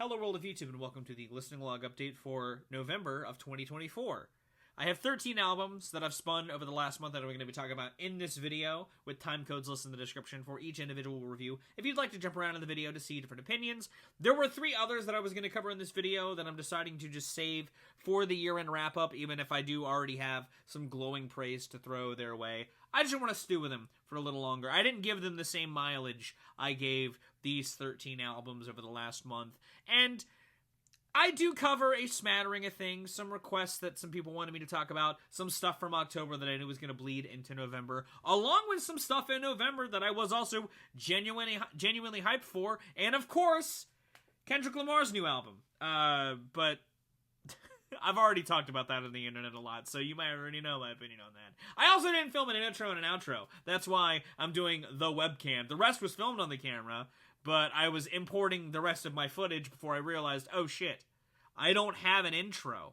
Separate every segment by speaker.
Speaker 1: Hello world of YouTube and welcome to the listening log update for November of 2024. I have 13 albums that I've spun over the last month that we're going to be talking about in this video, with time codes listed in the description for each individual review. If you'd like to jump around in the video to see different opinions, there were 3 others that I was going to cover in this video that I'm deciding to just save for the year-end wrap-up, even if I do already have some glowing praise to throw their way. I just want to stew with them for a little longer. I didn't give them the same mileage I gave these 13 albums over the last month, and I do cover a smattering of things, some requests that some people wanted me to talk about, some stuff from October that I knew was going to bleed into November, along with some stuff in November that I was also genuinely hyped for, and of course, Kendrick Lamar's new album. But I've already talked about that on the internet a lot, so you might already know my opinion on that. I also didn't film an intro and an outro. That's why I'm doing the webcam. The rest was filmed on the camera, but I was importing the rest of my footage before I realized, oh shit, I don't have an intro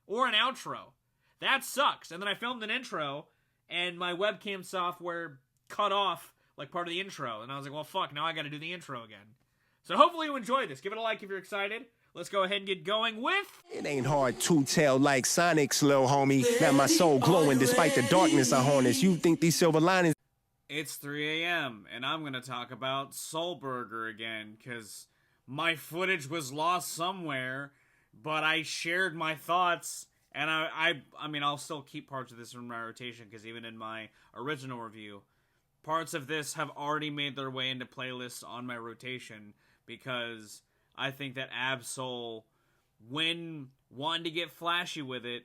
Speaker 1: or an outro. That sucks. And then I filmed an intro, and my webcam software cut off like part of the intro, and I was like, well fuck, now I gotta do the intro again. So hopefully you enjoy this. Give it a like if you're excited. Let's go ahead and get going with...
Speaker 2: It ain't hard to tell like Sonic's little homie. Got my soul glowing despite the darkness I harness. You think these silver linings...
Speaker 1: It's 3 a.m. and I'm going to talk about Soul Burger again, because my footage was lost somewhere, but I shared my thoughts, and I mean, I'll still keep parts of this in my rotation, because even in my original review, parts of this have already made their way into playlists on my rotation, because I think that Ab-Soul, when wanting to get flashy with it,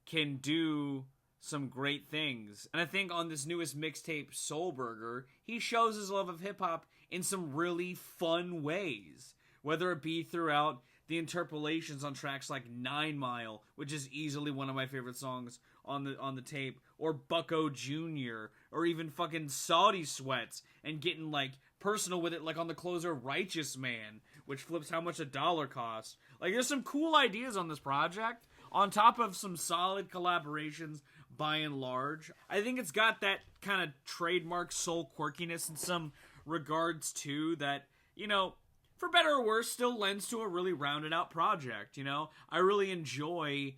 Speaker 1: can do some great things. And I think on this newest mixtape, Soul Burger, he shows his love of hip-hop in some really fun ways. Whether it be throughout the interpolations on tracks like 9 Mile, which is easily one of my favorite songs on the tape, or Bucko Jr., or even fucking Saudi Sweats, and getting like personal with it, like on the closer Righteous Man, which flips how much $1 costs. Like, there's some cool ideas on this project, on top of some solid collaborations by and large. I think it's got that kind of trademark soul quirkiness in some regards too, that, you know, for better or worse, still lends to a really rounded out project, you know? I really enjoy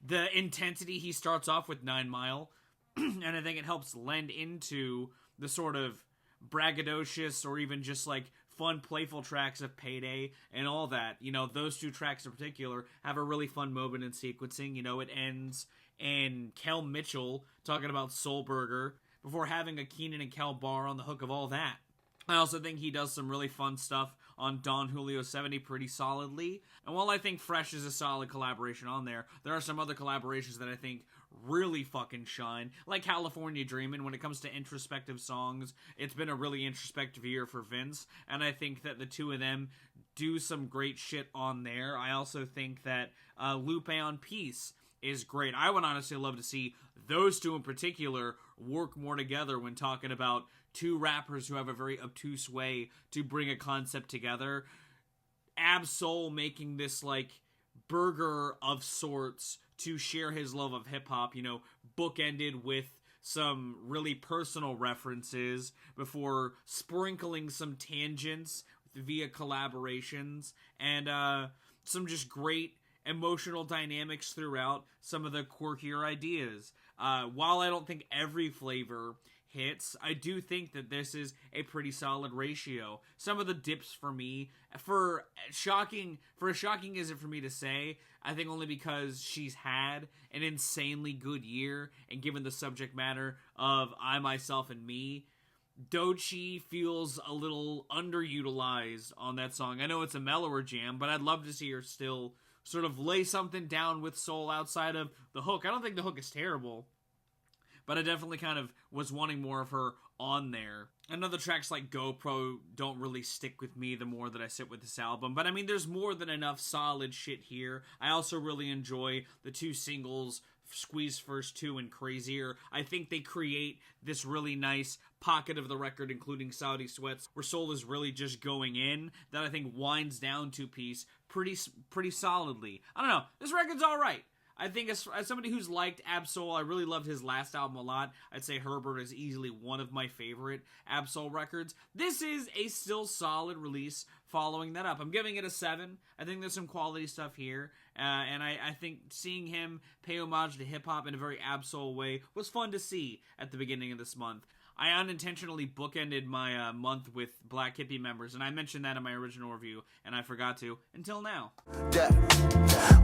Speaker 1: the intensity he starts off with 9 Mile, and I think it helps lend into the sort of braggadocious or even just like fun, playful tracks of Payday and all that. You know, those 2 tracks in particular have a really fun moment in sequencing. You know, it ends in Kel Mitchell talking about Soul Burger before having a Keenan and Kel bar on the hook of all that. I also think he does some really fun stuff on Don Julio 70 pretty solidly. And while I think Fresh is a solid collaboration on there, there are some other collaborations that I think really fucking shine, like California Dreamin'. When it comes to introspective songs, it's been a really introspective year for Vince, and I think that the 2 of them do some great shit on there. I also think that Lupe on Peace is great. I would honestly love to see those 2 in particular work more together when talking about 2 rappers who have a very obtuse way to bring a concept together. Ab-Soul making this like burger of sorts to share his love of hip-hop, you know, bookended with some really personal references before sprinkling some tangents via collaborations, and some just great emotional dynamics throughout some of the quirkier ideas. While I don't think every flavor hits, I do think that this is a pretty solid ratio. Some of the dips for me, for as shocking as it for me to say, I think only because she's had an insanely good year, and given the subject matter of I, Myself, and Me, Doechii feels a little underutilized on that song. I know it's a mellower jam, but I'd love to see her still sort of lay something down with soul outside of the hook. I don't think the hook is terrible, but I definitely kind of was wanting more of her on there. And other tracks like GoPro don't really stick with me the more that I sit with this album. But I mean, there's more than enough solid shit here. I also really enjoy the 2 singles, Squeeze First 2 and Crazier. I think they create this really nice pocket of the record, including Saudi Sweats, where soul is really just going in, that I think winds down 2-piece pretty solidly. I don't know. This record's alright. I think as somebody who's liked Ab-Soul, I really loved his last album a lot. I'd say Herbert is easily one of my favorite Ab-Soul records. This is a still solid release following that up. I'm giving it a 7. I think there's some quality stuff here, and I think seeing him pay homage to hip-hop in a very Ab-Soul way was fun to see at the beginning of this month. I unintentionally bookended my month with Black Hippie members, and I mentioned that in my original review, and I forgot to, until now.
Speaker 3: Yeah.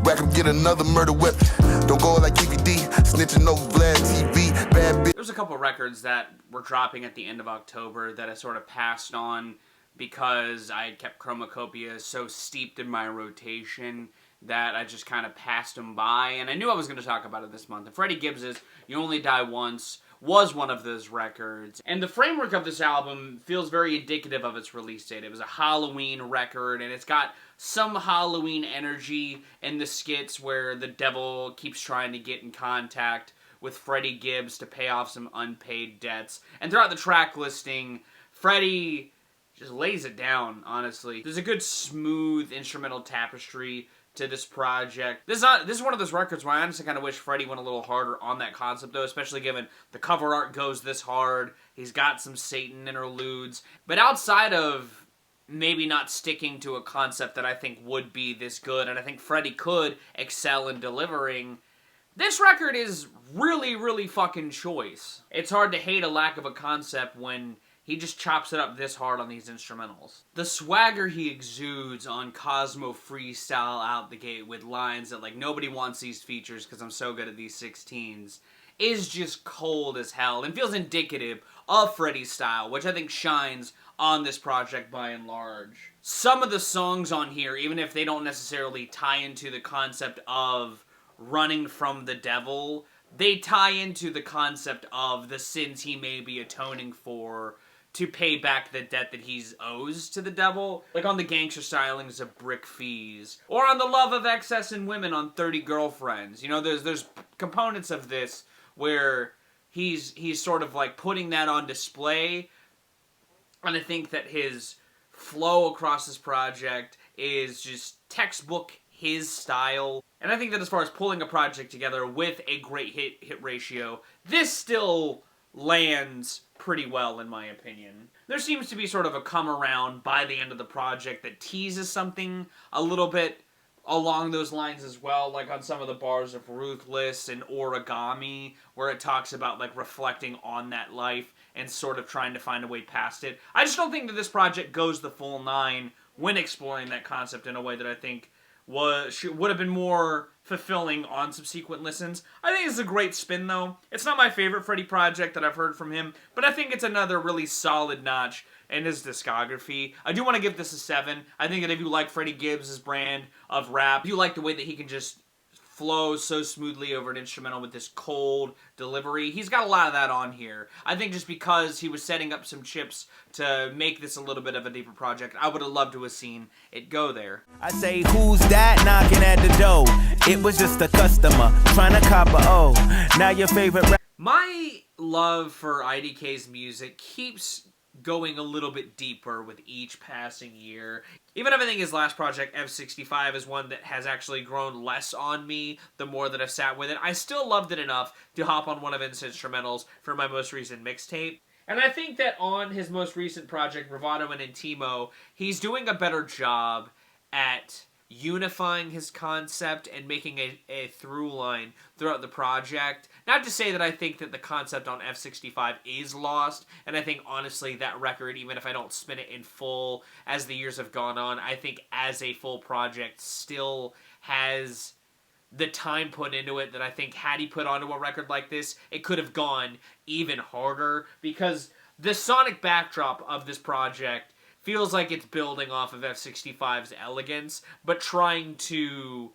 Speaker 3: Whack him, get another murder whip. Don't go like KVD, snitching over Vlad TV. Bad bitch.
Speaker 1: There's a couple records that were dropping at the end of October that I sort of passed on because I had kept Chromacopia so steeped in my rotation that I just kind of passed them by, and I knew I was going to talk about it this month. And Freddie Gibbs' You Only Die Once was one of those records. And the framework of this album feels very indicative of its release date. It was a Halloween record, and it's got some Halloween energy in the skits where the devil keeps trying to get in contact with Freddie Gibbs to pay off some unpaid debts. And throughout the track listing, Freddie just lays it down, honestly. There's a good smooth instrumental tapestry to this project. This is one of those records where I honestly kind of wish Freddie went a little harder on that concept, though, especially given the cover art goes this hard. He's got some Satan interludes. But outside of maybe not sticking to a concept that I think would be this good, and I think Freddie could excel in delivering, this record is really, really fucking choice. It's hard to hate a lack of a concept when he just chops it up this hard on these instrumentals. The swagger he exudes on Cosmo Freestyle out the gate with lines that, like, nobody wants these features because I'm so good at these 16s is just cold as hell and feels indicative of Freddie's style, which I think shines on this project by and large. Some of the songs on here, even if they don't necessarily tie into the concept of running from the devil, they tie into the concept of the sins he may be atoning for to pay back the debt that he's owes to the devil. Like on the gangster stylings of Brick Fees. Or on the love of excess in women on 30 Girlfriends. You know, there's components of this where he's sort of like putting that on display. And I think that his flow across this project is just textbook his style. And I think that as far as pulling a project together with a great hit ratio, this still lands pretty well, in my opinion. There seems to be sort of a come around by the end of the project that teases something a little bit along those lines as well, like on some of the bars of Ruthless and Origami, where it talks about like reflecting on that life and sort of trying to find a way past it. I just don't think that this project goes the full 9 when exploring that concept in a way that I think would have been more fulfilling on subsequent listens. I think it's a great spin, though. It's not my favorite Freddie project that I've heard from him, but I think it's another really solid notch in his discography. I do want to give this a 7. I think that if you like Freddie Gibbs' brand of rap, if you like the way that he can just flow so smoothly over an instrumental with this cold delivery, he's got a lot of that on here. I think just because he was setting up some chips to make this a little bit of a deeper project, I would have loved to have seen it go there.
Speaker 4: I say, who's that knocking at the door? It was just a customer trying to cop a O. Now your favorite
Speaker 1: My love for IDK's music keeps going a little bit deeper with each passing year. Even if I think his last project, F65, is one that has actually grown less on me the more that I've sat with it, I still loved it enough to hop on one of his instrumentals for my most recent mixtape. And I think that on his most recent project, Bravado Intimo, he's doing a better job at unifying his concept and making a through line throughout the project. Not to say that I think that the concept on F65 is lost, and I think honestly that record, even if I don't spin it in full as the years have gone on, I think as a full project still has the time put into it that I think had he put onto a record like this, it could have gone even harder, because the sonic backdrop of this project feels like it's building off of F65's elegance, but trying to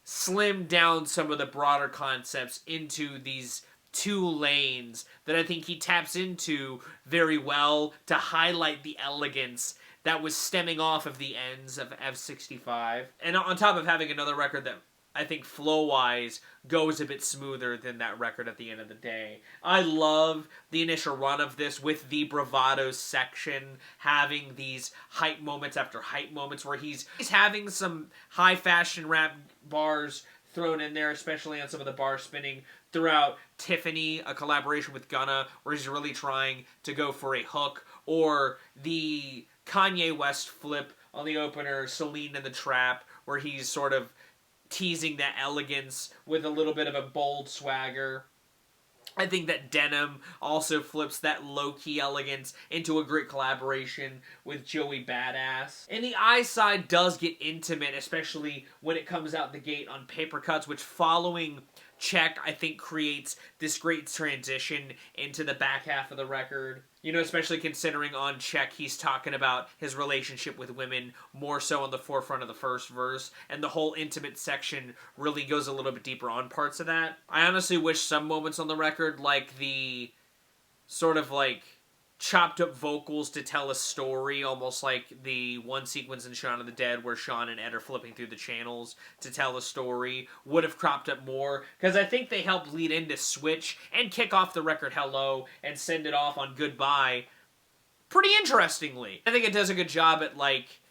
Speaker 1: slim down some of the broader concepts into these 2 lanes that I think he taps into very well to highlight the elegance that was stemming off of the ends of F65. And on top of having another record that I think flow-wise goes a bit smoother than that record at the end of the day. I love the initial run of this with the Bravado section, having these hype moments after hype moments where he's having some high fashion rap bars thrown in there, especially on some of the bar spinning throughout Tiffany, a collaboration with Gunna, where he's really trying to go for a hook, or the Kanye West flip on the opener, Celine in the Trap, where he's sort of teasing that elegance with a little bit of a bold swagger. I think that Denim also flips that low-key elegance into a great collaboration with Joey Badass. And the I side does get intimate, especially when it comes out the gate on Paper Cuts, which following Check, I think, creates this great transition into the back half of the record. You know, especially considering on Check, he's talking about his relationship with women more so on the forefront of the first verse, and the whole intimate section really goes a little bit deeper on parts of that. I honestly wish some moments on the record, like the sort of like chopped up vocals to tell a story, almost like the one sequence in Shaun of the Dead where Shaun and Ed are flipping through the channels to tell a story, would have cropped up more, because I think they helped lead into Switch and kick off the record Hello and send it off on Goodbye pretty interestingly. I think it does a good job at like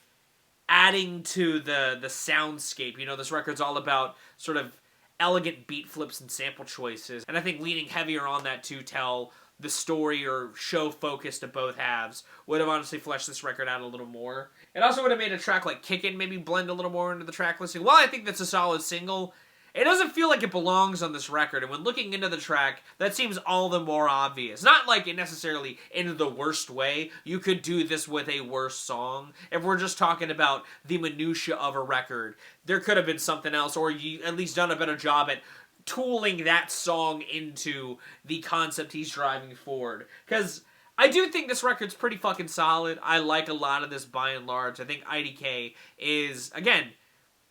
Speaker 1: adding to the soundscape. You know, this record's all about sort of elegant beat flips and sample choices, and I think leaning heavier on that to tell the story or show focus to both halves would have honestly fleshed this record out a little more. It also would have made a track like Kickin' maybe blend a little more into the track listing. While I think that's a solid single, it doesn't feel like it belongs on this record, and when looking into the track, that seems all the more obvious. Not like it necessarily in the worst way. You could do this with a worse song. If we're just talking about the minutia of a record, there could have been something else, or you at least done a better job at tooling that song into the concept he's driving forward. Because I do think this record's pretty fucking solid. I like a lot of this by and large. I think IDK is, again,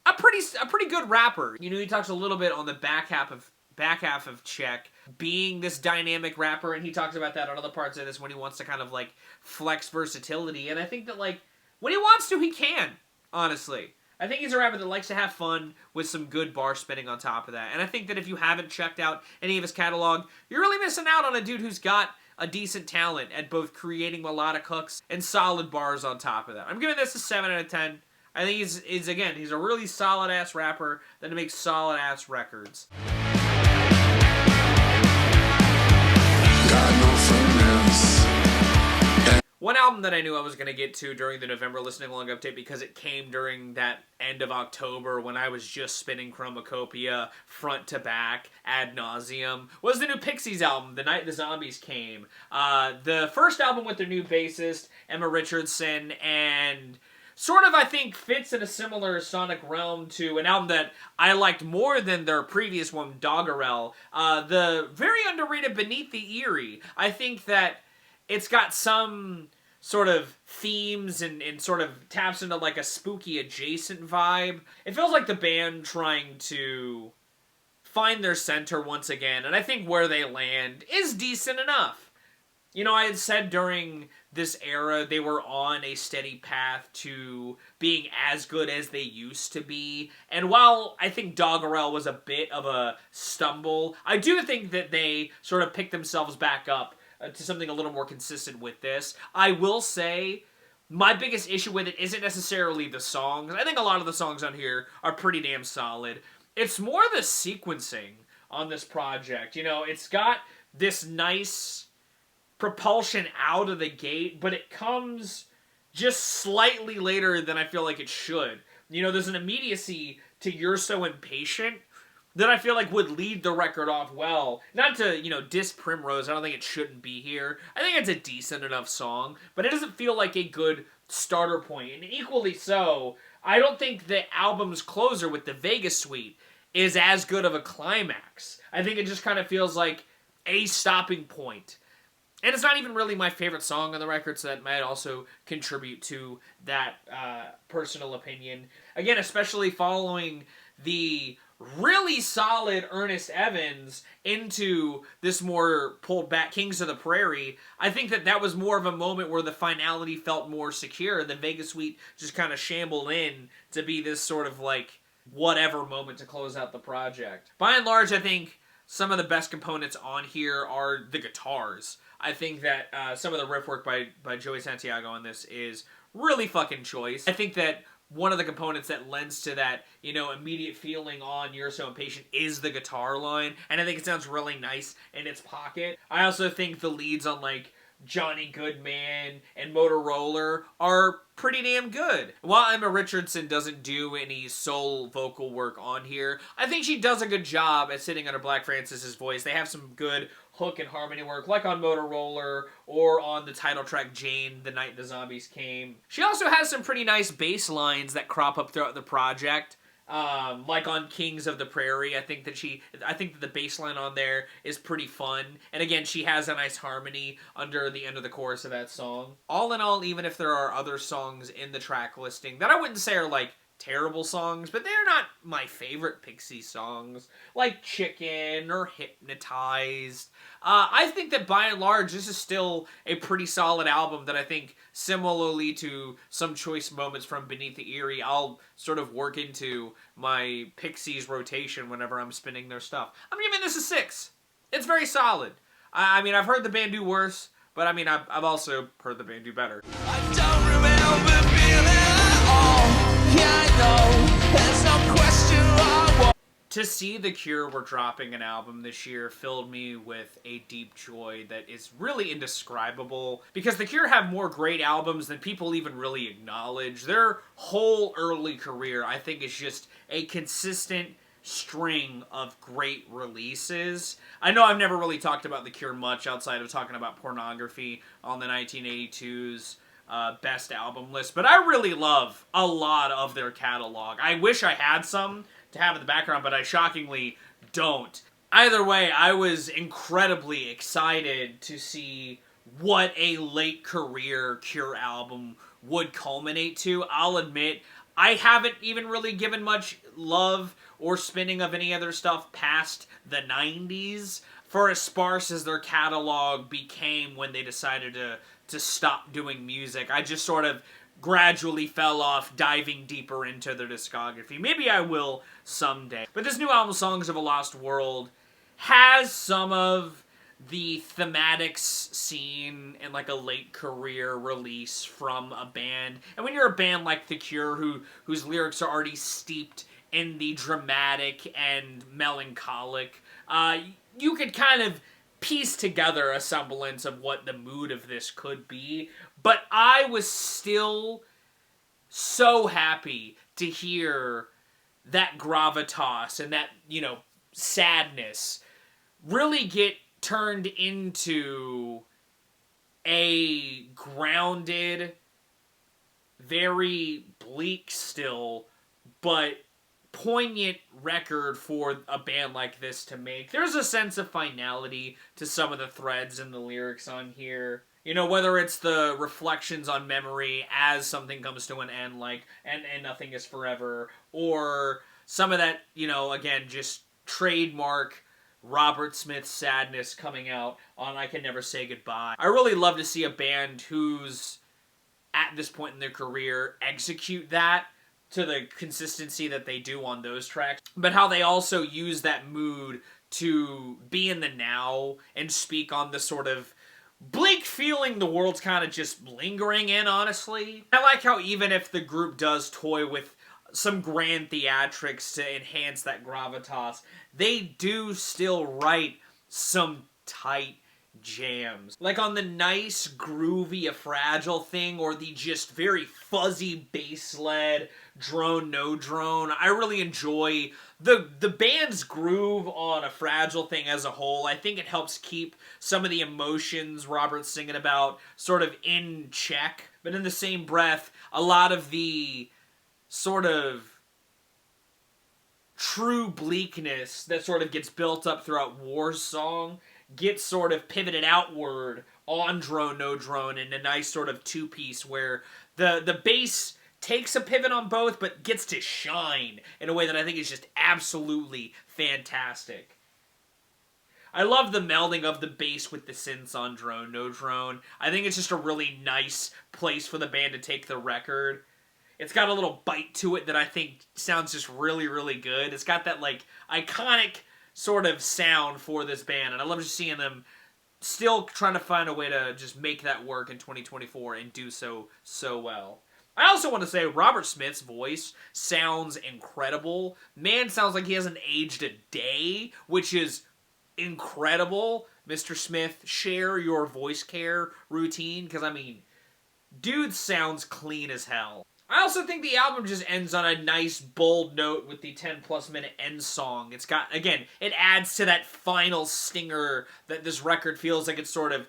Speaker 1: a pretty good rapper. You know, he talks a little bit on the back half of Check being this dynamic rapper, and he talks about that on other parts of this when he wants to kind of like flex versatility. And I think that like when he wants to, he can, honestly. I think he's a rapper that likes to have fun with some good bar spinning on top of that. And I think that if you haven't checked out any of his catalog, you're really missing out on a dude who's got a decent talent at both creating melodic hooks and solid bars on top of that. I'm giving this a 7 out of 10. I think he's a really solid-ass rapper that makes solid-ass records.
Speaker 3: Got no finesse.
Speaker 1: One album that I knew I was going to get to during the November listening along update, because it came during that end of October when I was just spinning Chromacopia front to back ad nauseum, was the new Pixies album, The Night the Zombies Came. The first album with their new bassist, Emma Richardson, and sort of, I think, fits in a similar sonic realm to an album that I liked more than their previous one, Doggerel. The very underrated Beneath the Eerie. I think that it's got some sort of themes and sort of taps into like a spooky adjacent vibe. It feels like the band trying to find their center once again, and I think where they land is decent enough. You know, I had said during this era they were on a steady path to being as good as they used to be, and while I think Doggerel was a bit of a stumble, I do think that they sort of picked themselves back up to something a little more consistent with this. I will say my biggest issue with it isn't necessarily the songs. I think a lot of the songs on here are pretty damn solid. It's more the sequencing on this project. You know, it's got this nice propulsion out of the gate, but it comes just slightly later than I feel like it should. You know, there's an immediacy to You're So Impatient that I feel like would lead the record off well. Not to, you know, diss Primrose, I don't think it shouldn't be here. I think it's a decent enough song, but it doesn't feel like a good starter point. And equally so, I don't think the album's closer with the Vegas Suite is as good of a climax. I think it just kind of feels like a stopping point. And it's not even really my favorite song on the record, so that might also contribute to that personal opinion. Again, especially following the really solid Ernest Evans into this more pulled back Kings of the Prairie, I think that was more of a moment where the finality felt more secure. The Vegas Suite just kind of shambled in to be this sort of like whatever moment to close out the project. By and large, I think some of the best components on here are the guitars. I think that some of the riff work by Joey Santiago on this is really fucking choice. I think that one of the components that lends to that, you know, immediate feeling on You're So Impatient is the guitar line, and I think it sounds really nice in its pocket. I also think the leads on, like,
Speaker 5: Johnny Goodman and Motorola are pretty damn good. While Emma Richardson doesn't do any soul vocal work on here, I think she does a good job at sitting under Black Francis's voice. They have some good hook and harmony work, like on Motorola or on the title track Jane, The Night the Zombies Came. She also has some pretty nice bass lines that crop up throughout the project. Like on Kings of the Prairie, I think that the bass line on there is pretty fun. And again, she has a nice harmony under the end of the chorus of that song. All in all, even if there are other songs in the track listing that I wouldn't say are like terrible songs, but they're not my favorite Pixies songs, like Chicken or Hypnotized. I think that by and large, this is still a pretty solid album that I think, similarly to some choice moments from Beneath the Eyrie, I'll sort of work into my Pixies rotation whenever I'm spinning their stuff. I'm giving this a 6. It's very solid. I mean, I've heard the band do worse, but I mean, I've also heard the band do better.
Speaker 6: I don't remember feeling at all. Yeah, I know, there's no question I won't.
Speaker 5: To see The Cure were dropping an album this year filled me with a deep joy that is really indescribable, because The Cure have more great albums than people even really acknowledge. Their whole early career, I think, is just a consistent string of great releases. I know I've never really talked about The Cure much outside of talking about Pornography on the 1982's best album list, but I really love a lot of their catalog. I wish I had some to have in the background, but I shockingly don't. Either way, I was incredibly excited to see what a late career Cure album would culminate to. I'll admit, I haven't even really given much love or spinning of any other stuff past the 90s, for as sparse as their catalog became when they decided to stop doing music. I just sort of gradually fell off diving deeper into their discography. Maybe I will someday. But this new album, Songs of a Lost World, has some of the thematics seen in like a late career release from a band. And when you're a band like The Cure, whose lyrics are already steeped in the dramatic and melancholic, you could kind of piece together a semblance of what the mood of this could be. But I was still so happy to hear that gravitas and that, sadness really get turned into a grounded, very bleak still, but poignant record for a band like this to make. There's a sense of finality to some of the threads in the lyrics on here. Whether it's the reflections on memory as something comes to an end, like, and nothing is forever, or some of that, again, just trademark Robert Smith's sadness coming out on I Can Never Say Goodbye. I really love to see a band who's at this point in their career execute that to the consistency that they do on those tracks, but how they also use that mood to be in the now and speak on the sort of bleak feeling the world's kind of just lingering in, honestly. I like how even if the group does toy with some grand theatrics to enhance that gravitas, they do still write some tight jams. Like on the nice, groovy, A Fragile Thing, or the just very fuzzy bass-led Drone No Drone. I really enjoy the band's groove on A Fragile Thing as a whole. I think it helps keep some of the emotions Robert's singing about sort of in check. But in the same breath, a lot of the sort of true bleakness that sort of gets built up throughout War's song gets sort of pivoted outward on Drone No Drone in a nice sort of two-piece where the bass takes a pivot on both but gets to shine in a way that I think is just absolutely fantastic. I love the melding of the bass with the synths on Drone No Drone. I think it's just a really nice place for the band to take the record. It's got a little bite to it that I think sounds just really, really good. It's got that, like, iconic sort of sound for this band, and I love just seeing them still trying to find a way to just make that work in 2024 and do so well. I also want to say Robert Smith's voice sounds incredible. Man sounds like he hasn't aged a day, which is incredible. Mr. Smith, share your voice care routine, because, I mean, dude sounds clean as hell. I also think the album just ends on a nice, bold note with the 10-plus minute end song. It's got, again, it adds to that final stinger that this record feels like it's sort of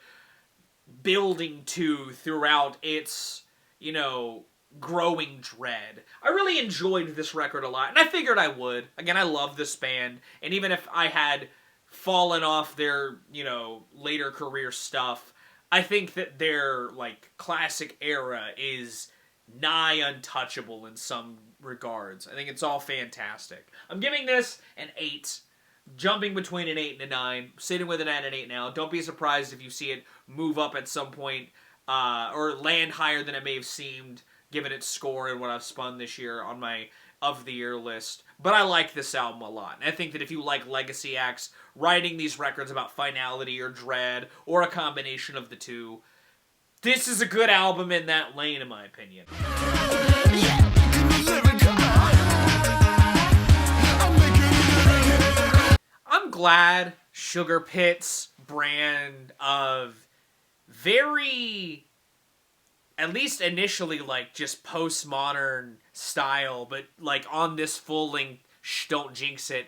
Speaker 5: building to throughout its, you know, growing dread. I really enjoyed this record a lot, and I figured I would. Again, I love this band, and even if I had fallen off their, you know, later career stuff, I think that their, like, classic era is nigh untouchable in some regards. I think it's all fantastic. I'm giving this an 8. Jumping between an 8 and a 9. Sitting with it at an 8 now. Don't be surprised if you see it move up at some point, or land higher than it may have seemed, given its score and what I've spun this year on my of the year list. But I like this album a lot. And I think that if you like legacy acts writing these records about finality or dread, or a combination of the two, this is a good album in that lane, in my opinion. I'm glad Sugar Pit's brand of very, at least initially, like, just postmodern style, but, like, on this full-length Shh, Don't Jinx It,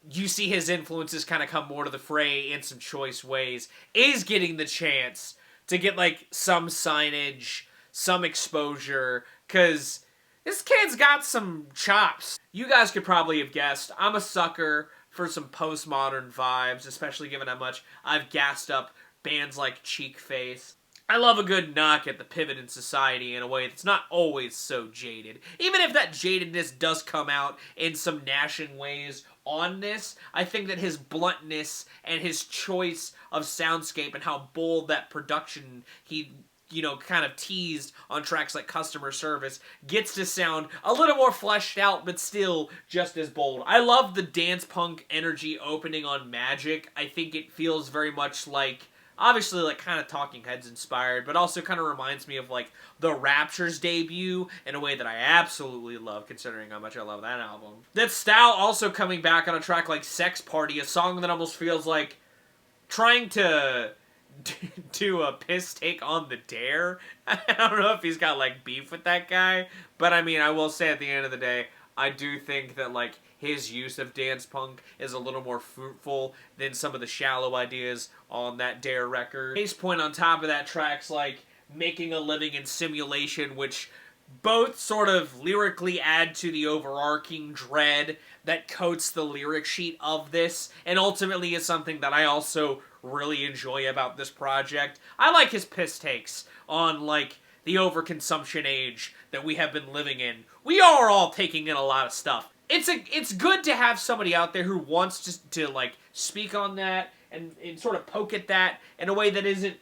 Speaker 5: you see his influences kind of come more to the fray in some choice ways, is getting the chance to get, like, some signage, some exposure, because this kid's got some chops. You guys could probably have guessed, I'm a sucker for some postmodern vibes, especially given how much I've gassed up bands like Cheek Face. I love a good knock at the pivot in society in a way that's not always so jaded. Even if that jadedness does come out in some gnashing ways on this, I think that his bluntness and his choice of soundscape and how bold that production he, you know, kind of teased on tracks like Customer Service gets to sound a little more fleshed out, but still just as bold. I love the dance punk energy opening on Magic. I think it feels very much like, obviously, like, kind of Talking Heads inspired, but also kind of reminds me of, like, the Rapture's debut in a way that I absolutely love, considering how much I love that album. That style also coming back on a track like Sex Party, a song that almost feels like trying to do a piss take on the Dare. I don't know if he's got, like, beef with that guy, but I mean, I will say at the end of the day, I do think that, like, his use of dance punk is a little more fruitful than some of the shallow ideas on that Dare record. Case point on top of that, tracks like Making a Living in Simulation, which both sort of lyrically add to the overarching dread that coats the lyric sheet of this, and ultimately is something that I also really enjoy about this project. I like his piss takes on, like, the overconsumption age that we have been living in. We are all taking in a lot of stuff. It's good to have somebody out there who wants to like, speak on that and sort of poke at that in a way that isn't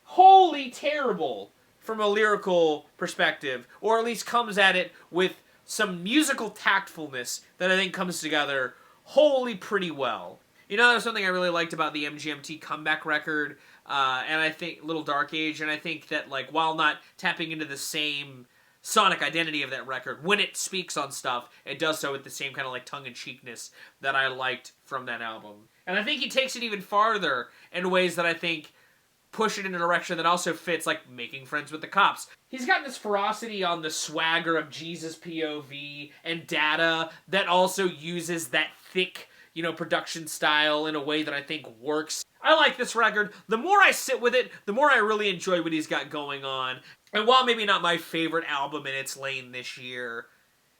Speaker 5: wholly terrible from a lyrical perspective, or at least comes at it with some musical tactfulness that I think comes together wholly pretty well. You know, there's something I really liked about the MGMT comeback record, and I think Little Dark Age, and I think that, like, while not tapping into the same sonic identity of that record, when it speaks on stuff, it does so with the same kind of, like, tongue-in-cheekness that I liked from that album. And I think he takes it even farther in ways that I think push it in a direction that also fits, like, Making Friends with the Cops. He's got this ferocity on the swagger of Jesus POV and Data that also uses that thick, you know, production style in a way that I think works. I like this record. The more I sit with it, the more I really enjoy what he's got going on. And while maybe not my favorite album in its lane this year,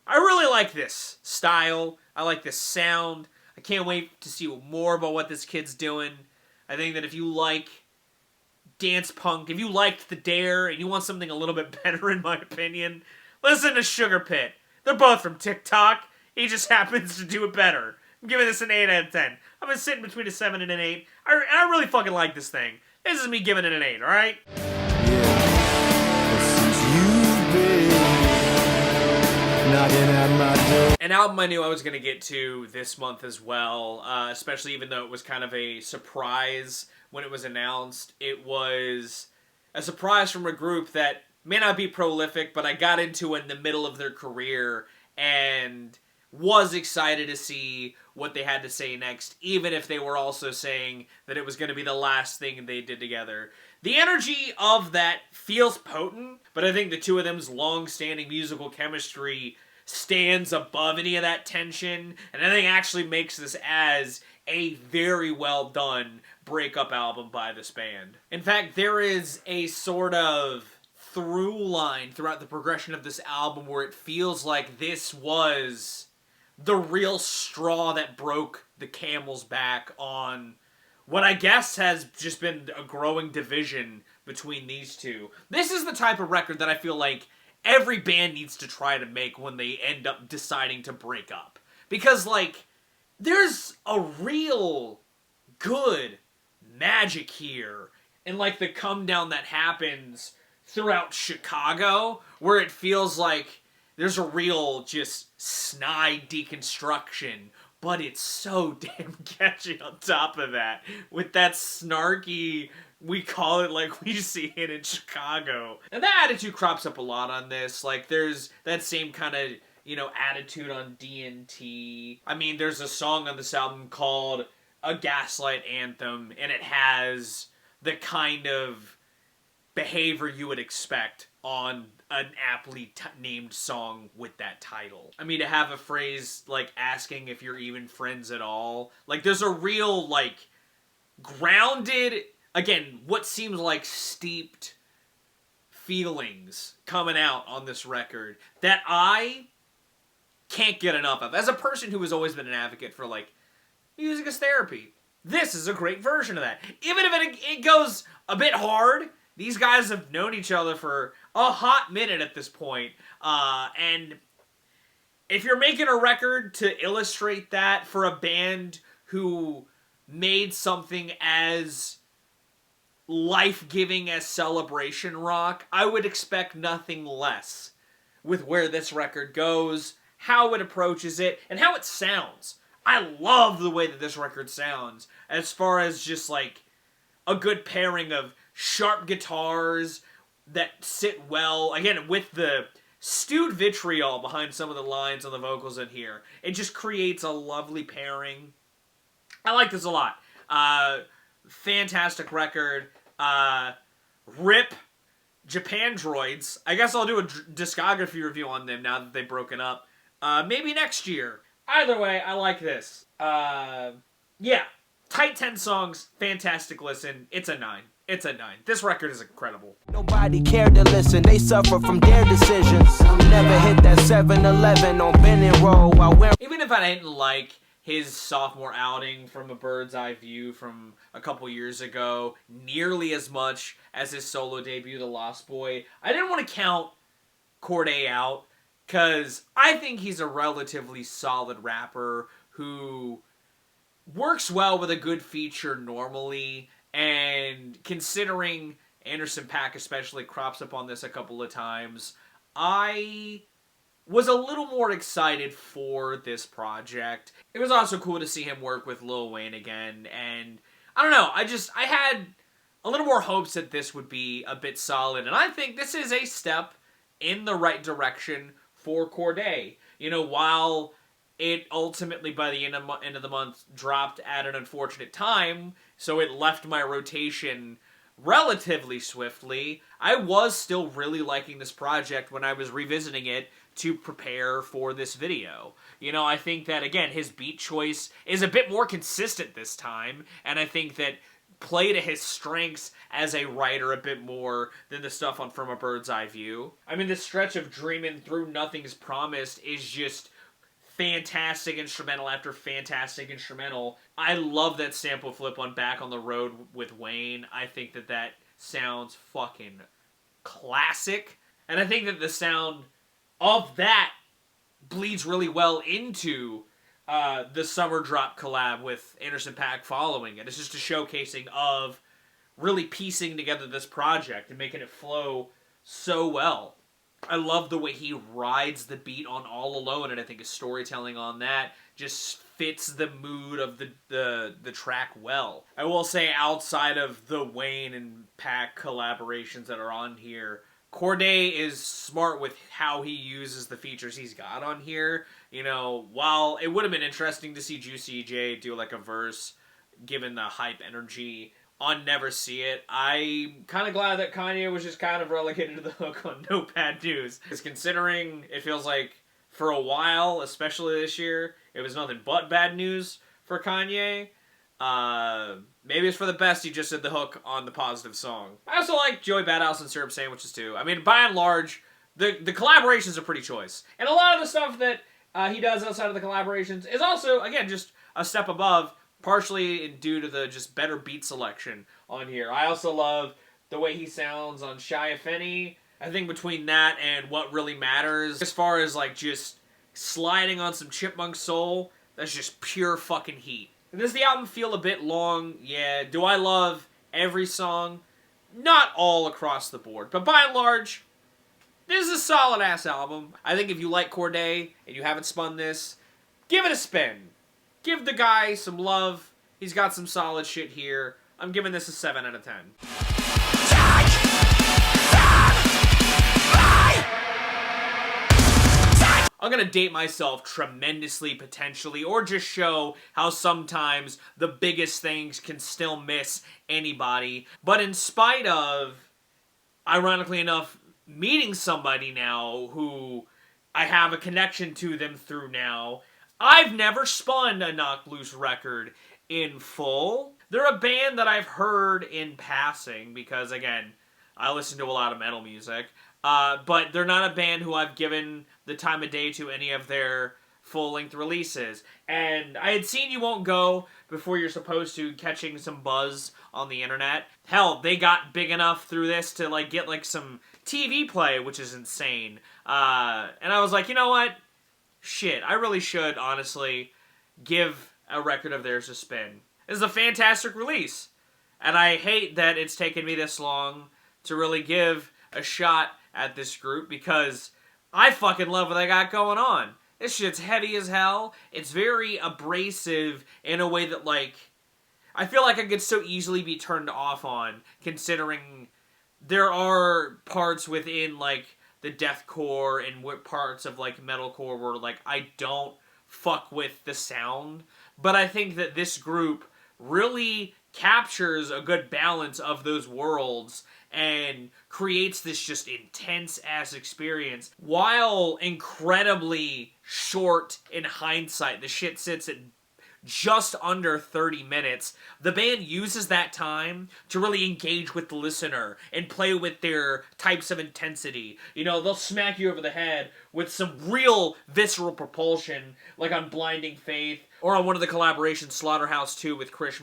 Speaker 5: I really like this style. I like this sound. I can't wait to see more about what this kid's doing. I think that if you like dance punk, if you liked The Dare, and you want something a little bit better, in my opinion, listen to Sugar Pit. They're both from TikTok. He just happens to do it better. I'm giving this an 8 out of 10. I've been sitting between a 7 and an 8. I really fucking like this thing. This is me giving it an 8, alright? An album I knew I was going to get to this month as well, especially even though it was kind of a surprise when it was announced. It was a surprise from a group that may not be prolific, but I got into in the middle of their career and was excited to see what they had to say next, even if they were also saying that it was going to be the last thing they did together. The energy of that feels potent, but I think the two of them's long-standing musical chemistry stands above any of that tension, and I think actually makes this as a very well done breakup album by this band. In fact, there is a sort of through line throughout the progression of this album where it feels like this was the real straw that broke the camel's back on what I guess has just been a growing division between these two. This is the type of record that I feel like every band needs to try to make when they end up deciding to break up. Because, like, there's a real good magic here in, like, the come down that happens throughout Chicago, where it feels like there's a real just snide deconstruction, but it's so damn catchy on top of that, with that snarky, we call it like we see it in Chicago. And that attitude crops up a lot on this. Like, there's that same kind of, you know, attitude on D&T. I mean, there's a song on this album called A Gaslight Anthem, and it has the kind of behavior you would expect on an aptly named song with that title. I mean, to have a phrase like asking if you're even friends at all, like, there's a real, like, grounded, again, what seems like steeped feelings coming out on this record that I can't get enough of. As a person who has always been an advocate for, like, music as therapy, this is a great version of that. Even if it goes a bit hard, these guys have known each other for a hot minute at this point. And if you're making a record to illustrate that for a band who made something as life-giving as Celebration Rock, I would expect nothing less with where this record goes, how it approaches it, and how it sounds. I love the way that this record sounds, as far as just, like, a good pairing of sharp guitars that sit well, again, with the stewed vitriol behind some of the lines on the vocals in here. It just creates a lovely pairing. I like this a lot. Fantastic record. RIP Japandroids. I guess I'll do a discography review on them now that they've broken up. Maybe next year. Either way, I like this. Yeah. Tight 10 songs. Fantastic listen. It's a 9. It's a 9. This record is incredible.
Speaker 4: Nobody cared to listen, they suffer from their decisions. Never hit that 7-Eleven on Ben and Roll while wearing...
Speaker 5: Even if I didn't like his sophomore outing from A Bird's Eye View from a couple years ago nearly as much as his solo debut, The Lost Boy, I didn't want to count Cordae out, because I think he's a relatively solid rapper who works well with a good feature normally, and considering Anderson .Paak especially crops up on this a couple of times, I was a little more excited for this project. It was also cool to see him work with Lil Wayne again, and I don't know, I had a little more hopes that this would be a bit solid, and I think this is a step in the right direction for Cordae. You know, while it ultimately, by the end of the month, dropped at an unfortunate time, so it left my rotation relatively swiftly, I was still really liking this project when I was revisiting it to prepare for this video. You know, I think that, again, his beat choice is a bit more consistent this time, and I think that play to his strengths as a writer a bit more than the stuff on From a Bird's Eye View. I mean, this stretch of Dreamin' Through Nothing's Promised is just fantastic instrumental after fantastic instrumental. I love that sample flip on Back on the Road with Wayne. I think that that sounds fucking classic. And I think that the sound of that bleeds really well into the Summer Drop collab with Anderson .Paak following it. It's just a showcasing of really piecing together this project and making it flow so well. I love the way he rides the beat on All Alone, and I think his storytelling on that just fits the mood of the track well. I will say, outside of the Wayne and Paak collaborations that are on here, Cordae is smart with how he uses the features he's got on here. You know, while it would have been interesting to see Juicy J do like a verse, given the hype energy on Never See It, I'm kind of glad that Kanye was just kind of relegated to the hook on No Bad News. Because considering it feels like for a while, especially this year, it was nothing but bad news for Kanye. Maybe it's for the best he just did the hook on the positive song. I also like Joey Badass and Syrup Sandwiches too. I mean, by and large, the collaborations are pretty choice. And a lot of the stuff that he does outside of the collaborations is also, again, just a step above, partially due to the just better beat selection on here. I also love the way he sounds on Shy Afeni. I think between that and What Really Matters, as far as like just sliding on some Chipmunk soul, that's just pure fucking heat. Does the album feel a bit long? Yeah. Do I love every song? Not all across the board, but by and large, this is a solid-ass album. I think if you like Cordae and you haven't spun this, give it a spin. Give the guy some love. He's got some solid shit here. I'm giving this a 7 out of 10. I'm going to date myself tremendously, potentially, or just show how sometimes the biggest things can still miss anybody. But in spite of, ironically enough, meeting somebody now who I have a connection to them through now, I've never spun a Knocked Loose record in full. They're a band that I've heard in passing because, again, I listen to a lot of metal music. But they're not a band who I've given the time of day to any of their full-length releases. And I had seen You Won't Go before you're supposed to, catching some buzz on the internet. Hell, they got big enough through this to like get like some TV play, which is insane. And I was like, you know what? Shit, I really should, honestly, give a record of theirs a spin. This is a fantastic release. And I hate that it's taken me this long to really give a shot at this group because I fucking love what they got going on. This shit's heavy as hell. It's very abrasive in a way that, like, I feel like I could so easily be turned off on, considering there are parts within, like, the deathcore and what parts of, like, metalcore where, like, I don't fuck with the sound. But I think that this group really captures a good balance of those worlds and creates this just intense-ass experience while incredibly short in hindsight. The shit sits at just under 30 minutes. The band uses that time to really engage with the listener and play with their types of intensity. You know, they'll smack you over the head with some real visceral propulsion, like on Blinding Faith, or on one of the collaborations, Slaughterhouse 2 with Chris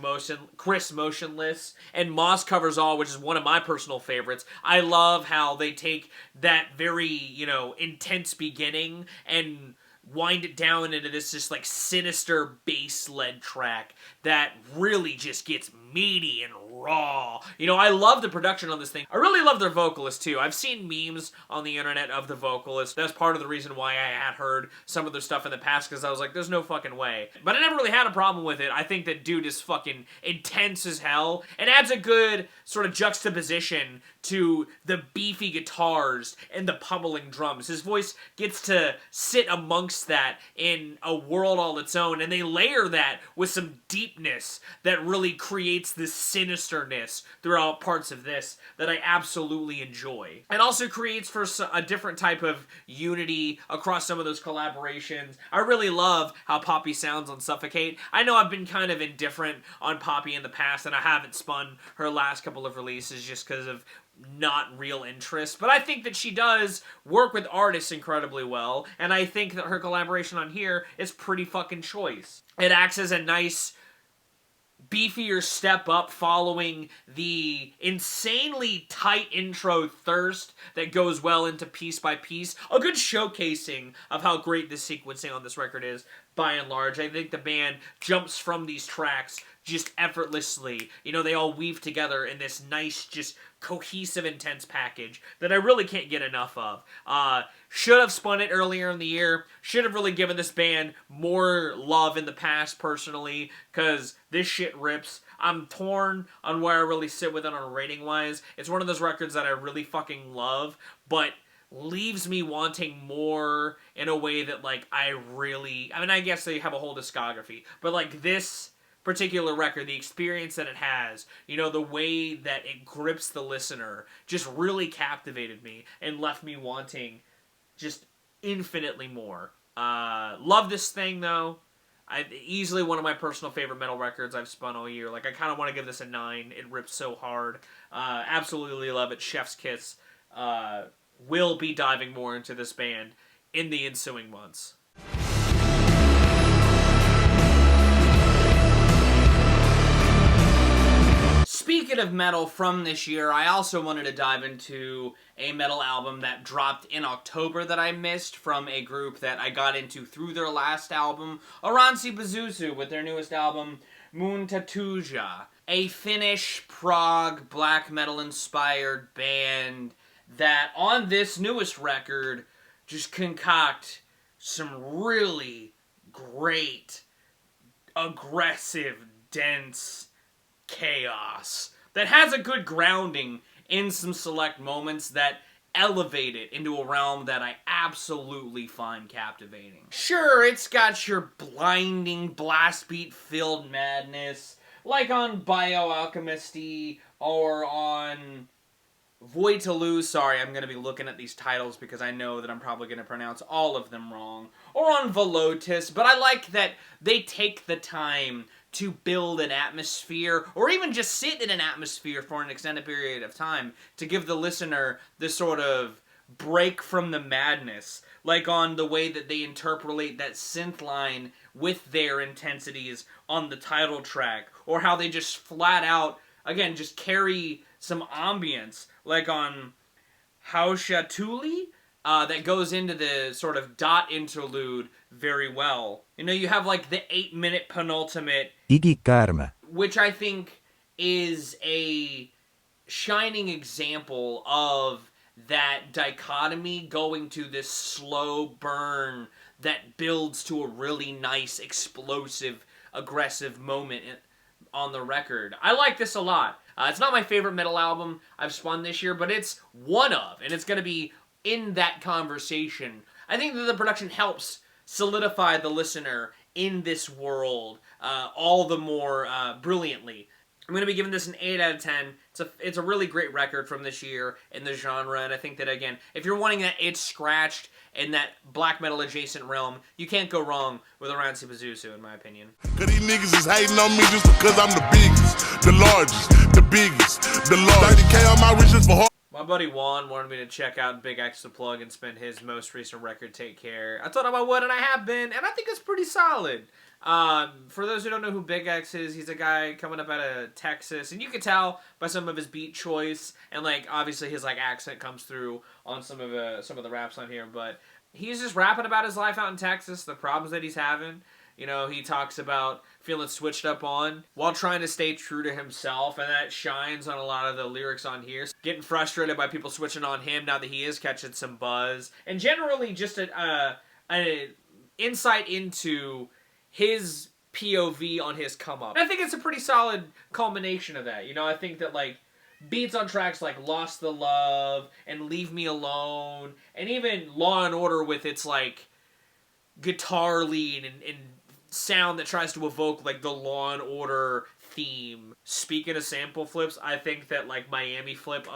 Speaker 5: Motionless, and Moss Covers All, which is one of my personal favorites. I love how they take that very, you know, intense beginning and wind it down into this just like sinister bass-led track that really just gets meaty and raw. You know, I love the production on this thing. I really love their vocalist too. I've seen memes on the internet of the vocalist. That's part of the reason why I had heard some of their stuff in the past, because I was like, there's no fucking way. But I never really had a problem with it. I think that dude is fucking intense as hell and adds a good sort of juxtaposition to the beefy guitars and the pummeling drums. His voice gets to sit amongst that in a world all its own, and they layer that with some deepness that really creates this sinisterness throughout parts of this that I absolutely enjoy. It also creates for a different type of unity across some of those collaborations. I really love how Poppy sounds on Suffocate. I know I've been kind of indifferent on Poppy in the past, and I haven't spun her last couple of releases just because of not real interest, but I think that she does work with artists incredibly well, and I think that her collaboration on here is pretty fucking choice. It acts as a nice beefier step up following the insanely tight intro Thirst that goes well into Piece by Piece. A good showcasing of how great the sequencing on this record is, by and large. I think the band jumps from these tracks just effortlessly. You know, they all weave together in this nice, just cohesive, intense package that I really can't get enough of. Should have spun it earlier in the year. Should have really given this band more love in the past, personally, because this shit rips. I'm torn on where I really sit with it on rating-wise. It's one of those records that I really fucking love, but leaves me wanting more in a way that, like, I mean, I guess they have a whole discography, but, like, this particular record, the experience that it has, you know, the way that it grips the listener, just really captivated me and left me wanting just infinitely more. Love this thing, though. Easily one of my personal favorite metal records I've spun all year. Like, I kind of want to give this a 9. It rips so hard. Absolutely love it. Chef's kiss. Will be diving more into this band in the ensuing months. Speaking of metal from this year, I also wanted to dive into a metal album that dropped in October that I missed from a group that I got into through their last album, Oaranssi Pazuzu, with their newest album, Muuntatuja. A Finnish prog black metal inspired band that on this newest record just concoct some really great, aggressive, dense chaos that has a good grounding in some select moments that elevate it into a realm that I absolutely find captivating. Sure, it's got your blinding, blast beat filled madness, like on Bioalchemisti or on Voitalu. Sorry, I'm going to be looking at these titles because I know that I'm probably going to pronounce all of them wrong. Or on Velotis, but I like that they take the time to build an atmosphere, or even just sit in an atmosphere for an extended period of time to give the listener this sort of break from the madness, like on the way that they interpolate that synth line with their intensities on the title track, or how they just flat out, again, just carry some ambience, like on Haushatuli, that goes into the sort of dot interlude very well. You know, you have like the 8-minute penultimate, which I think is a shining example of that dichotomy going to this slow burn that builds to a really nice, explosive, aggressive moment on the record. I like this a lot. It's not my favorite metal album I've spun this year, but it's one of, and it's going to be in that conversation. I think that the production helps solidify the listener in this world all the more brilliantly. I'm going to be giving this an 8 out of 10. It's a really great record from this year in the genre, and I think that, again, if you're wanting that itch scratched in that black metal adjacent realm, you can't go wrong with Oaranssi Pazuzu, in my opinion.
Speaker 3: Cause these niggas is hating on me just because I'm the biggest, the largest, the biggest, the largest. 30K on my riches for hard.
Speaker 5: My buddy Juan wanted me to check out Big X the Plug and spin his most recent record, Take Care. I told him I would, and I have been, and I think it's pretty solid. For those who don't know who Big X is, he's a guy coming up out of Texas, and you can tell by some of his beat choice, and like obviously his like accent comes through on some of the raps on here, but he's just rapping about his life out in Texas, the problems that he's having. You know, he talks about feeling switched up on while trying to stay true to himself, and that shines on a lot of the lyrics on here. Getting frustrated by people switching on him now that he is catching some buzz, and generally just an insight into his POV on his come up. And I think it's a pretty solid culmination of that. You know, I think that like beats on tracks like Lost the Love and Leave Me Alone, and even Law and Order with its like guitar lead and sound that tries to evoke like the Law and Order theme. Speaking of sample flips, I think that like Miami Flip,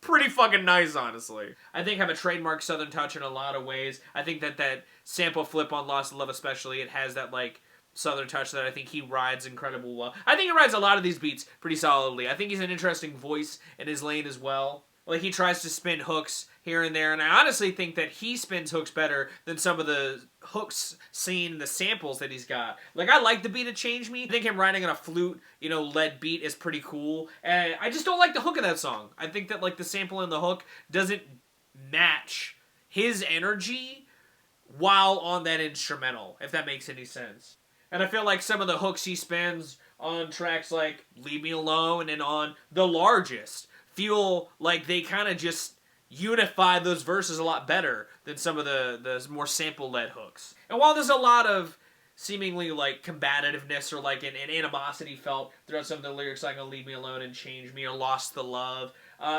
Speaker 5: pretty fucking nice, honestly. I think have a trademark Southern touch in a lot of ways. I think that sample flip on Lost Love especially, it has that like Southern touch that I think he rides incredibly well. I think he rides a lot of these beats pretty solidly. I think he's an interesting voice in his lane as well. Like, he tries to spin hooks here and there, and I honestly think that he spins hooks better than some of the hooks seen in the samples that he's got. Like, I like the beat of Change Me. I think him riding on a flute, you know, lead beat is pretty cool. And I just don't like the hook of that song. I think that, like, the sample and the hook doesn't match his energy while on that instrumental, if that makes any sense. And I feel like some of the hooks he spins on tracks like Leave Me Alone and on The Largest feel like they kind of just unify those verses a lot better than some of the more sample-led hooks. And while there's a lot of seemingly like combativeness or like an animosity felt throughout some of the lyrics, like "Gonna leave me alone and change me" or "Lost the love."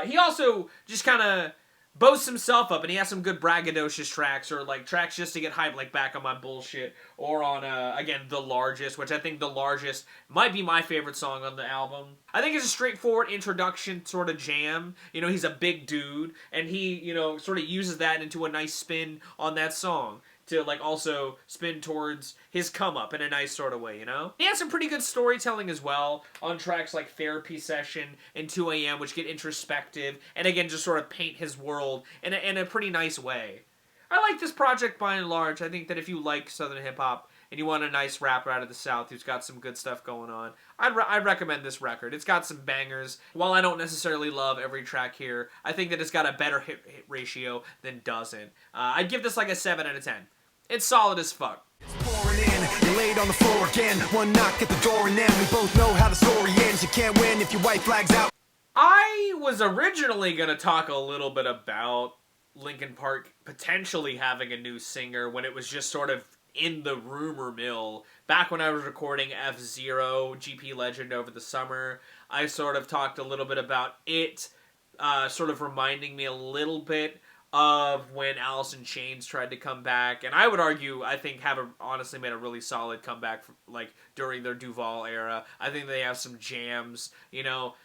Speaker 5: He also just kind of boasts himself up, and he has some good braggadocious tracks, or like tracks just to get hyped, like "Back on My Bullshit," or on again "The Largest," which I think "The Largest" might be my favorite song on the album. I think it's a straightforward introduction sort of jam. You know, he's a big dude, and he, you know, sort of uses that into a nice spin on that song to like also spin towards his come up in a nice sort of way, you know? He has some pretty good storytelling as well on tracks like "Therapy Session" and "2 AM," which get introspective and again just sort of paint his world in a pretty nice way. I like this project by and large. I think that if you like Southern hip hop and you want a nice rapper out of the South who's got some good stuff going on, I'd recommend this record. It's got some bangers. While I don't necessarily love every track here, I think that it's got a better hit ratio than doesn't. I'd give this like a 7 out of 10. It's solid as fuck.
Speaker 7: Pouring in, you laid on the floor again. One knock at the door and then we both know how the story ends. You can't win if your white flag's out.
Speaker 5: I was originally going to talk a little bit about Linkin Park potentially having a new singer when it was just sort of in the rumor mill. Back when I was recording F-Zero, GP Legend, over the summer, I sort of talked a little bit about it, sort of reminding me a little bit of when Alice in Chains tried to come back, and I would argue, I think, honestly made a really solid comeback, like, during their Duval era. I think they have some jams, you know,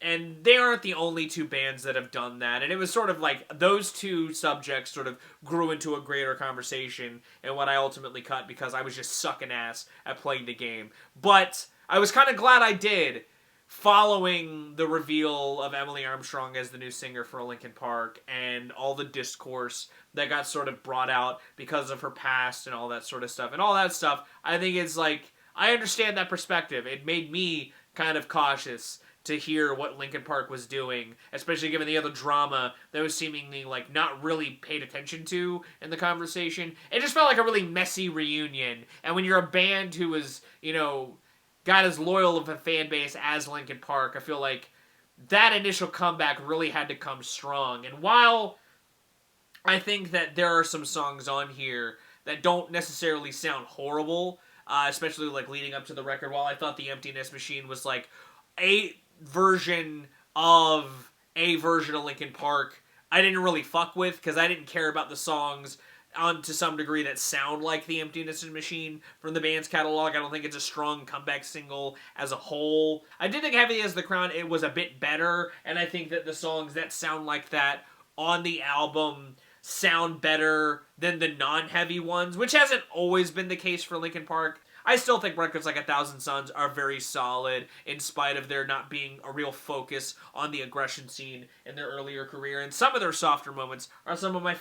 Speaker 5: and they aren't the only two bands that have done that, and it was sort of like, those two subjects sort of grew into a greater conversation, and what I ultimately cut, because I was just sucking ass at playing the game. But I was kind of glad I did, following the reveal of Emily Armstrong as the new singer for Linkin Park and all the discourse that got sort of brought out because of her past and all that sort of stuff. And all that stuff, I think it's like, I understand that perspective. It made me kind of cautious to hear what Linkin Park was doing, especially given the other drama that was seemingly like not really paid attention to in the conversation. It just felt like a really messy reunion. And when you're a band who was, you know, got as loyal of a fan base as Linkin Park, I feel like that initial comeback really had to come strong. And while I think that there are some songs on here that don't necessarily sound horrible, especially like leading up to the record, while I thought The Emptiness Machine was like a version of Linkin Park I didn't really fuck with, because I didn't care about the songs to some degree that sound like The Emptiness Machine from the band's catalog. I don't think it's a strong comeback single as a whole. I did think Heavy as the Crown, it was a bit better, and I think that the songs that sound like that on the album sound better than the non-heavy ones, which hasn't always been the case for Linkin Park. I still think records like 1,000 Suns are very solid, in spite of there not being a real focus on the aggression scene in their earlier career, and some of their softer moments are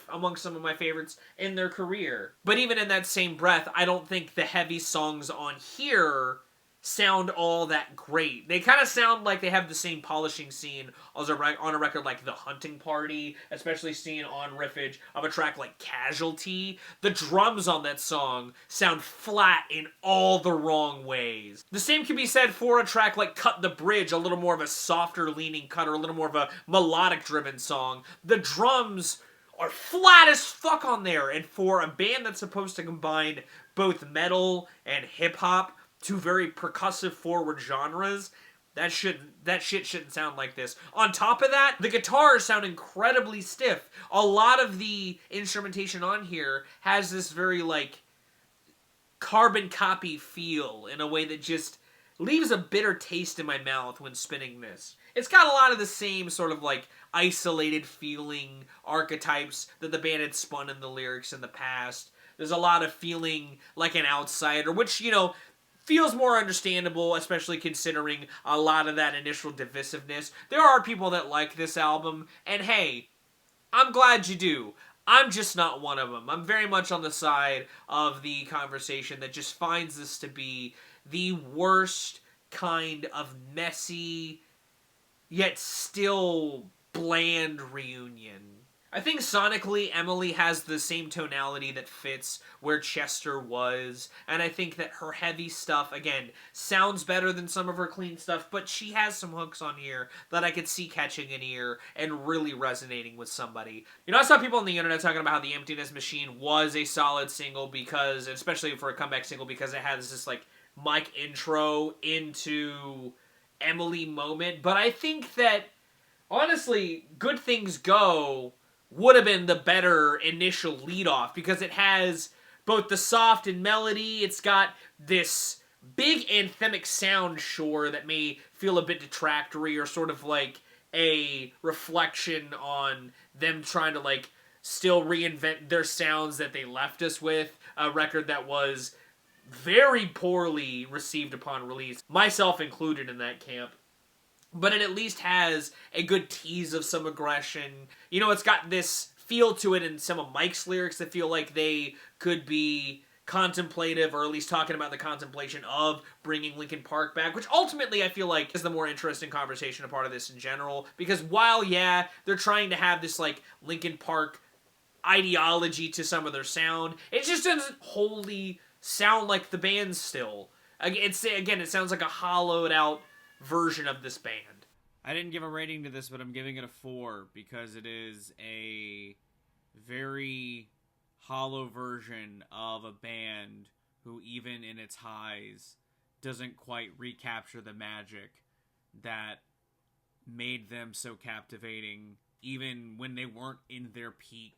Speaker 5: among some of my favorites in their career. But even in that same breath, I don't think the heavy songs on here sound all that great. They kind of sound like they have the same polishing scene as on a record like The Hunting Party, especially seen on riffage of a track like Casualty. The drums on that song sound flat in all the wrong ways. The same can be said for a track like Cut the Bridge, a little more of a softer leaning cut, or a little more of a melodic driven song. The drums are flat as fuck on there, and for a band that's supposed to combine both metal and hip hop, two very percussive forward genres, that shit shouldn't sound like this. On top of that, the guitars sound incredibly stiff. A lot of the instrumentation on here has this very, like, carbon copy feel in a way that just leaves a bitter taste in my mouth when spinning this. It's got a lot of the same sort of, like, isolated feeling archetypes that the band had spun in the lyrics in the past. There's a lot of feeling like an outsider, which, you know, feels more understandable, especially considering a lot of that initial divisiveness. There are people that like this album, and hey, I'm glad you do. I'm just not one of them. I'm very much on the side of the conversation that just finds this to be the worst kind of messy, yet still bland reunion I think sonically, Emily has the same tonality that fits where Chester was, and I think that her heavy stuff, again, sounds better than some of her clean stuff, but she has some hooks on here that I could see catching an ear and really resonating with somebody. You know, I saw people on the internet talking about how The Emptiness Machine was a solid single because, especially for a comeback single, because it has this, like, mic intro into Emily moment, but I think that, honestly, Good Things Go would have been the better initial lead-off because it has both the soft and melody. It's got this big anthemic sound, sure, that may feel a bit detractory or sort of like a reflection on them trying to, like, still reinvent their sounds that they left us with. A record that was very poorly received upon release, myself included in that camp. But it at least has a good tease of some aggression. You know, it's got this feel to it in some of Mike's lyrics that feel like they could be contemplative, or at least talking about the contemplation of bringing Linkin Park back, which ultimately I feel like is the more interesting conversation, a part of this in general. Because while, yeah, they're trying to have this, like, Linkin Park ideology to some of their sound, it just doesn't wholly sound like the band still. Again, it sounds like a hollowed out version of this band.
Speaker 1: I didn't give a rating to this, but I'm giving it a 4 because it is a very hollow version of a band who, even in its highs, doesn't quite recapture the magic that made them so captivating, even when they weren't in their peak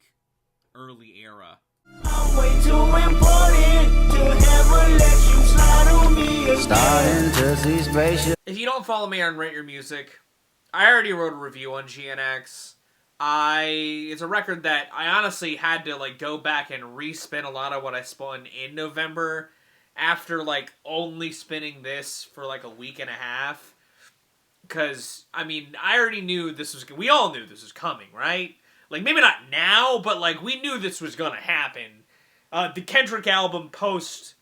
Speaker 1: early era.
Speaker 6: I'm way too important to ever let you slide on me. Starting to see spaceship.
Speaker 5: If you don't follow me on Rate Your Music, I already wrote a review on GNX. It's a record that I honestly had to, like, go back and re-spin a lot of what I spun in November after, like, only spinning this for, like, a week and a half. Because, I mean, I already knew this was... We all knew this was coming, right? Like, maybe not now, but, like, we knew this was gonna happen. The Kendrick album post,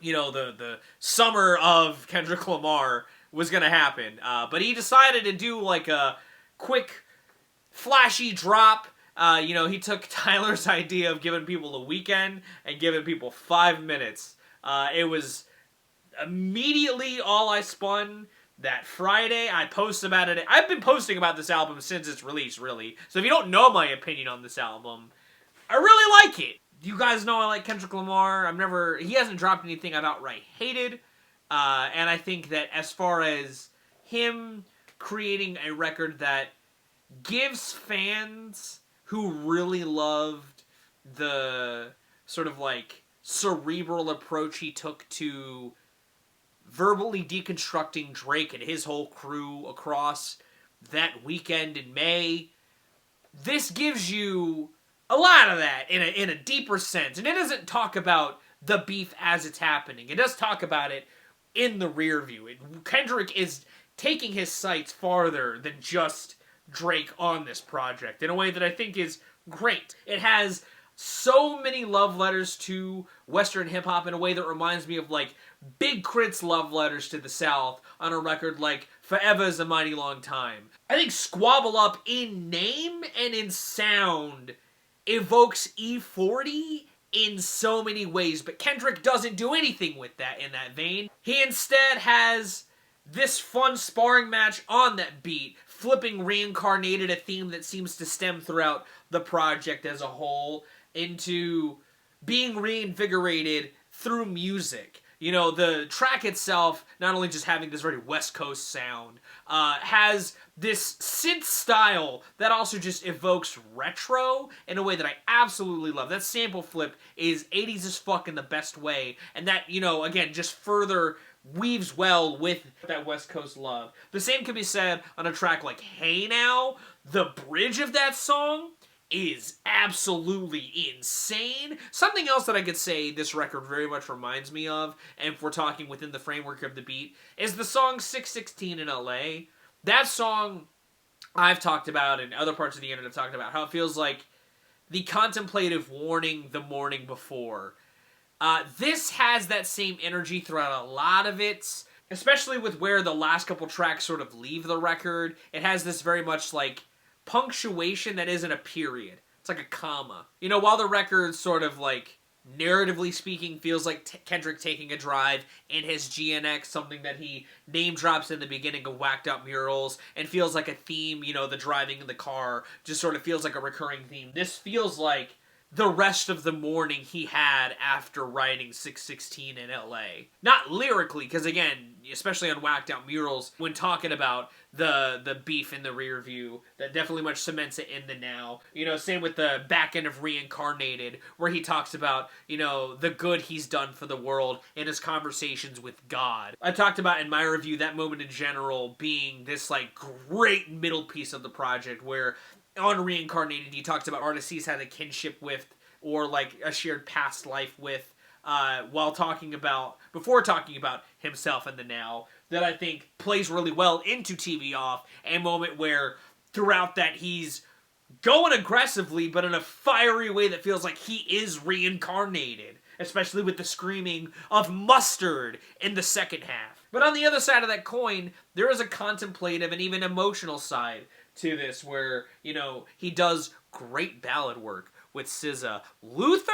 Speaker 5: you know, the summer of Kendrick Lamar was gonna happen. But he decided to do, like, a quick, flashy drop. You know, he took Tyler's idea of giving people a weekend and giving people 5 minutes. It was immediately all I spun. That Friday, I posted about it. I've been posting about this album since its release, really. So if you don't know my opinion on this album, I really like it. You guys know I like Kendrick Lamar. He hasn't dropped anything I've outright hated. And I think that as far as him creating a record that gives fans who really loved the sort of, like, cerebral approach he took to verbally deconstructing Drake and his whole crew across that weekend in May, this gives you a lot of that in a deeper sense. And it doesn't talk about the beef as it's happening. It does talk about it in the rear view. Kendrick is taking his sights farther than just Drake on this project in a way that I think is great. It has so many love letters to Western hip-hop in a way that reminds me of, like, Big Crit's love letters to the South on a record like Forever Is a Mighty Long Time. I think Squabble Up in name and in sound evokes E40 in so many ways, but Kendrick doesn't do anything with that in that vein. He instead has this fun sparring match on that beat, flipping Reincarnated, a theme that seems to stem throughout the project as a whole, into being reinvigorated through music. You know, the track itself, not only just having this very West Coast sound, has this synth style that also just evokes retro in a way that I absolutely love. That sample flip is 80s as fuck in the best way, and that, you know, again, just further weaves well with that West Coast love. The same can be said on a track like Hey Now. The bridge of that song is absolutely insane. Something else that I could say this record very much reminds me of, and if we're talking within the framework of the beat, is the song 616 in LA. That song I've talked about, and other parts of the internet have talked about, how it feels like the contemplative warning the morning before. This has that same energy throughout a lot of it, especially with where the last couple tracks sort of leave the record. It has this very much, like, punctuation that isn't a period. It's like a comma. You know, while the record sort of like, narratively speaking, feels like Kendrick taking a drive in his GNX, something that he name drops in the beginning of Whacked Out Murals, and feels like a theme, you know, the driving in the car, just sort of feels like a recurring theme. This feels like the rest of the morning he had after writing 616 in LA. Not lyrically, because again, especially on Whacked Out Murals, when talking about the beef in the rear view, that definitely much cements it in the now. You know, same with the back end of Reincarnated, where he talks about, you know, the good he's done for the world in his conversations with God. I talked about in my review that moment in general being this, like, great middle piece of the project, where on Reincarnated, he talks about artists he's had a kinship with, or like a shared past life with, before talking about himself in the now, that I think plays really well into TV Off, a moment where throughout that he's going aggressively, but in a fiery way that feels like he is reincarnated, especially with the screaming of mustard in the second half. But on the other side of that coin, there is a contemplative and even emotional side to this, where, you know, he does great ballad work with SZA. Luther?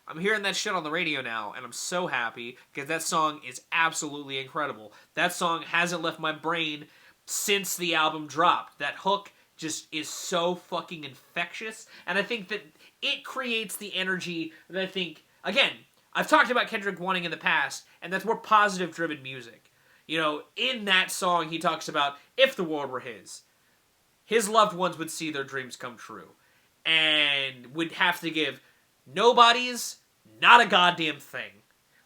Speaker 5: I'm hearing that shit on the radio now, and I'm so happy, because that song is absolutely incredible. That song hasn't left my brain since the album dropped. That hook just is so fucking infectious, and I think that it creates the energy that I think, again, I've talked about Kendrick wanting in the past, and that's more positive-driven music. You know, in that song, he talks about, if the world were his loved ones would see their dreams come true, and would have to give nobody's not a goddamn thing.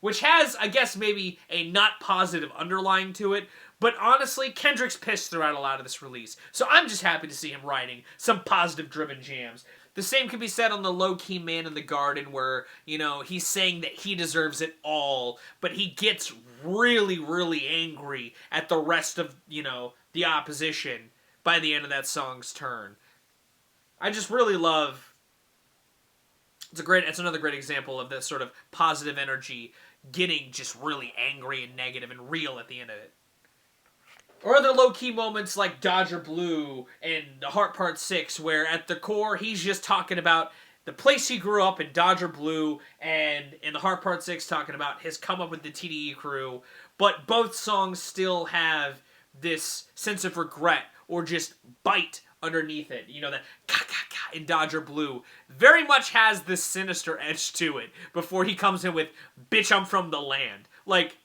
Speaker 5: Which has, I guess, maybe a not positive underlying to it, but honestly, Kendrick's pissed throughout a lot of this release, so I'm just happy to see him writing some positive-driven jams. The same can be said on the Low-Key Man in the Garden, where, you know, he's saying that he deserves it all, but he gets really, really angry at the rest of, you know, the opposition by the end of that song's turn. I just really love... It's another great example of this sort of positive energy getting just really angry and negative and real at the end of it. Or other low-key moments like Dodger Blue and The Heart Part 6, where at the core he's just talking about the place he grew up in, Dodger Blue, and in The Heart Part 6 talking about his come up with the TDE crew, but both songs still have this sense of regret or just bite underneath it. You know, that ka-ka-ka in Dodger Blue very much has this sinister edge to it before he comes in with, bitch, I'm from the land. Like,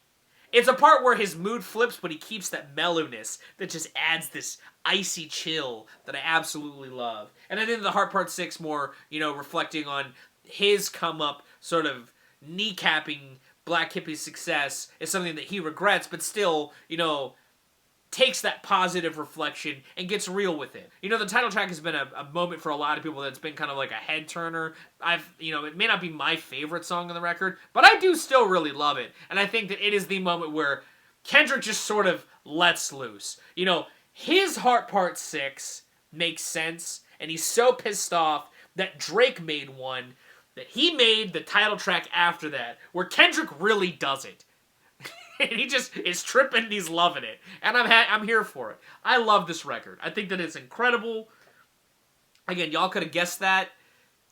Speaker 5: it's a part where his mood flips, but he keeps that mellowness that just adds this icy chill that I absolutely love. And then in The Heart Part 6, more, you know, reflecting on his come up, sort of kneecapping Black Hippie's success is something that he regrets, but still, you know, takes that positive reflection and gets real with it. You know, the title track has been a moment for a lot of people that's been kind of like a head turner. You know, it may not be my favorite song on the record, but I do still really love it. And I think that it is the moment where Kendrick just sort of lets loose. You know, his Heart Part 6 makes sense, and he's so pissed off that Drake made one, that he made the title track after that, where Kendrick really does it. And he just is tripping and he's loving it. And I'm here for it. I love this record. I think that it's incredible. Again, y'all could have guessed that.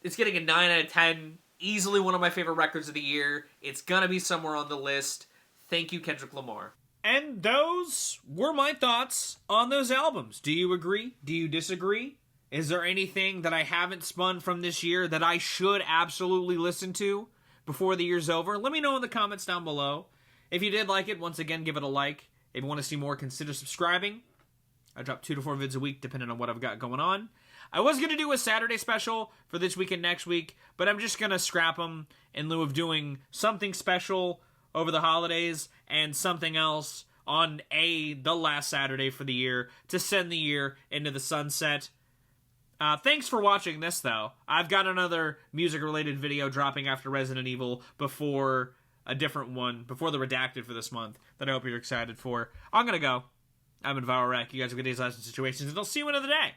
Speaker 5: It's getting a 9 out of 10. Easily one of my favorite records of the year. It's gonna be somewhere on the list. Thank you, Kendrick Lamar.
Speaker 1: And those were my thoughts on those albums. Do you agree? Do you disagree? Is there anything that I haven't spun from this year that I should absolutely listen to before the year's over? Let me know in the comments down below. If you did like it, once again, give it a like. If you want to see more, consider subscribing. I drop 2 to 4 vids a week, depending on what I've got going on. I was going to do a Saturday special for this week and next week, but I'm just going to scrap them in lieu of doing something special over the holidays and something else on the last Saturday for the year to send the year into the sunset. Thanks for watching this, though. I've got another music-related video dropping after Resident Evil before a different one, before the Redacted for this month, that I hope you're excited for. I'm gonna go. I'm in Valorek. You guys have good days, lives, and situations, and I'll see you another day.